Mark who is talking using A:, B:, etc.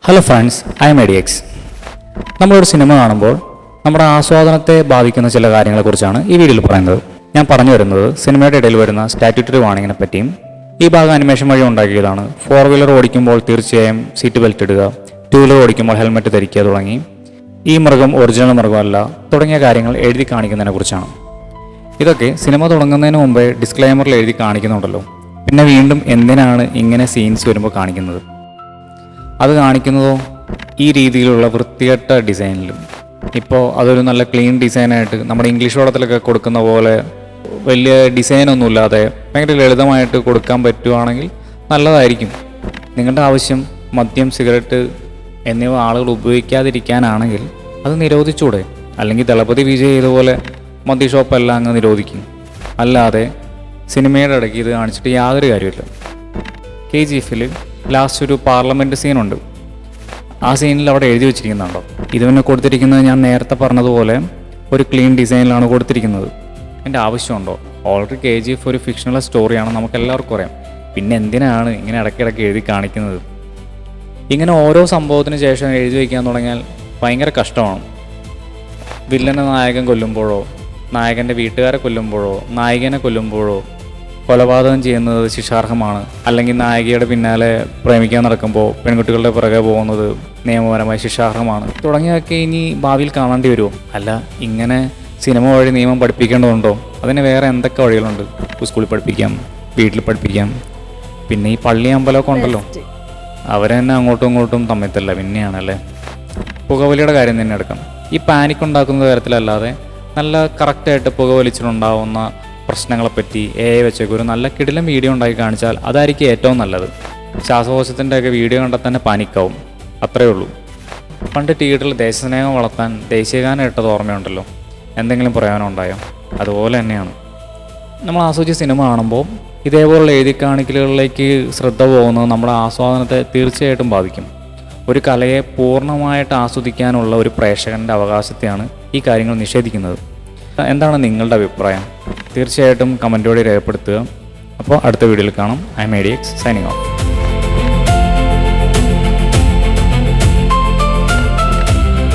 A: Hello friends, I am ADX. നമ്മളൊരു cinema കാണുമ്പോൾ നമ്മുടെ ആസ്വാദനത്തെ ബാധിക്കുന്ന ചില കാര്യങ്ങളെക്കുറിച്ചാണ് ഈ വീഡിയോയിൽ പറയുന്നത്. ഞാൻ പറഞ്ഞു വരുന്നത് സിനിമയുടെ ഇടയിൽ വരുന്ന സ്റ്റാറ്റ്യൂട്ടറി വാർണിങ്ങിനെ പറ്റിയും. ഈ ഭാഗം അനിമേഷൻ വഴി ഉണ്ടാക്കിയതാണ്. 4 വീലർ ഓടിക്കുമ്പോൾ തീർച്ചയായും സീറ്റ് ബെൽറ്റ് ഇടുക, 2 വീലർ ഓടിക്കുമ്പോൾ ഹെൽമെറ്റ് ധരിക്കുക തുടങ്ങി ഈ മൃഗം ഒറിജിനൽ മൃഗമല്ല തുടങ്ങിയ കാര്യങ്ങൾ എഴുതി കാണിക്കുന്നതിനെ കുറിച്ചാണ്. ഇതൊക്കെ സിനിമ തുടങ്ങുന്നതിന് മുമ്പേ ഡിസ്ക്ലെയിമറിൽ എഴുതി കാണിക്കുന്നുണ്ടല്ലോ. പിന്നെ വീണ്ടും എന്തിനാണ് ഇങ്ങനെ സീൻസ് വരുമ്പോൾ കാണിക്കുന്നത്? അത് കാണിക്കുന്നതോ ഈ രീതിയിലുള്ള വൃത്തികെട്ട ഡിസൈനിലും. ഇപ്പോൾ അതൊരു നല്ല ക്ലീൻ ഡിസൈനായിട്ട് നമ്മുടെ ഇംഗ്ലീഷ് പടത്തിലൊക്കെ കൊടുക്കുന്ന പോലെ വലിയ ഡിസൈനൊന്നുമില്ലാതെ ഭയങ്കര ലളിതമായിട്ട് കൊടുക്കാൻ പറ്റുവാണെങ്കിൽ നല്ലതായിരിക്കും. നിങ്ങളുടെ ആവശ്യം മദ്യം, സിഗരറ്റ് എന്നിവ ആളുകൾ ഉപയോഗിക്കാതിരിക്കാനാണെങ്കിൽ അത് നിരോധിച്ചൂടെ? അല്ലെങ്കിൽ ദളപതി വിജയ് ഇതുപോലെ മദ്യ ഷോപ്പെല്ലാം അങ്ങ് നിരോധിക്കും. അല്ലാതെ സിനിമയുടെ ഇടയ്ക്ക് ഇത് കാണിച്ചിട്ട് യാതൊരു കാര്യമില്ല. KGF ലാസ്റ്റ് ഒരു പാർലമെൻറ്റ് സീനുണ്ട്. ആ സീനിൽ അവിടെ എഴുതി വെച്ചിരിക്കുന്നുണ്ടോ? ഇത് പിന്നെ കൊടുത്തിരിക്കുന്നത് ഞാൻ നേരത്തെ പറഞ്ഞതുപോലെ ഒരു ക്ലീൻ ഡിസൈനിലാണ് കൊടുത്തിരിക്കുന്നത്. എൻ്റെ ആവശ്യമുണ്ടോ? ഓൾറെഡി KGF ഒരു ഫിക്ഷണൽ സ്റ്റോറിയാണ്, നമുക്കെല്ലാവർക്കും അറിയാം. പിന്നെ എന്തിനാണ് ഇങ്ങനെ ഇടയ്ക്കിടയ്ക്ക് എഴുതി കാണിക്കുന്നത്? ഇങ്ങനെ ഓരോ സംഭവത്തിന് ശേഷം എഴുതി വയ്ക്കാൻ തുടങ്ങിയാൽ ഭയങ്കര കഷ്ടമാണ്. വില്ലനെ നായകൻ കൊല്ലുമ്പോഴോ, നായകൻ്റെ വീട്ടുകാരെ കൊല്ലുമ്പോഴോ, നായികനെ കൊല്ലുമ്പോഴോ കൊലപാതകം ചെയ്യുന്നത് ശിക്ഷാർഹമാണ്. അല്ലെങ്കിൽ നായികയുടെ പിന്നാലെ പ്രേമിക്കാൻ നടക്കുമ്പോൾ പെൺകുട്ടികളുടെ പുറകെ പോകുന്നത് നിയമപരമായി ശിക്ഷാർഹമാണ് തുടങ്ങിയൊക്കെ ഇനി ഭാവിയിൽ കാണേണ്ടി വരുമോ? അല്ല, ഇങ്ങനെ സിനിമ വഴി നിയമം പഠിപ്പിക്കേണ്ടതുണ്ടോ? അതിന് വേറെ എന്തൊക്കെ വഴികളുണ്ട്? സ്കൂളിൽ പഠിപ്പിക്കാം, വീട്ടിൽ പഠിപ്പിക്കാം. പിന്നെ ഈ പള്ളി അമ്പലമൊക്കെ ഉണ്ടല്ലോ, അവരെ തന്നെ അങ്ങോട്ടും ഇങ്ങോട്ടും തമ്മിത്തല്ല പിന്നെയാണല്ലേ. പുകവലിയുടെ കാര്യം തന്നെ എടുക്കാം. ഈ പാനിക് ഉണ്ടാക്കുന്ന തരത്തിലല്ലാതെ നല്ല കറക്റ്റായിട്ട് പുകവലിച്ചിട്ടുണ്ടാവുന്ന പ്രശ്നങ്ങളെപ്പറ്റി വെച്ചൊക്കെ ഒരു നല്ല കിടിലം വീഡിയോ ഉണ്ടാക്കി കാണിച്ചാൽ അതായിരിക്കും ഏറ്റവും നല്ലത്. ശ്വാസകോശത്തിൻ്റെ ഒക്കെ വീഡിയോ കണ്ടാൽ തന്നെ പാനിക്കാവും, അത്രയേ ഉള്ളൂ. പണ്ട് തിയേറ്ററിൽ ദേശസ്നേഹം വളർത്താൻ ദേശീയഗാനം ഇട്ടത് ഓർമ്മയുണ്ടല്ലോ. എന്തെങ്കിലും പ്രയോജനം ഉണ്ടായോ? അതുപോലെ തന്നെയാണ് നമ്മൾ ആസ്വദിച്ച സിനിമ കാണുമ്പോൾ ഇതേപോലുള്ള എഴുതി കാണിക്കലുകളിലേക്ക് ശ്രദ്ധ പോകുന്നത് നമ്മുടെ ആസ്വാദനത്തെ തീർച്ചയായിട്ടും ബാധിക്കും. ഒരു കലയെ പൂർണ്ണമായിട്ട് ആസ്വദിക്കാനുള്ള ഒരു പ്രേക്ഷകൻ്റെ അവകാശത്തെയാണ് ഈ കാര്യങ്ങൾ നിഷേധിക്കുന്നത്. എന്താണ് നിങ്ങളുടെ അഭിപ്രായം? തീർച്ചയായിട്ടും കമൻറ്റോടെ രേഖപ്പെടുത്തുക. അപ്പോൾ അടുത്ത വീഡിയോയിൽ കാണാം. I am ADX signing of.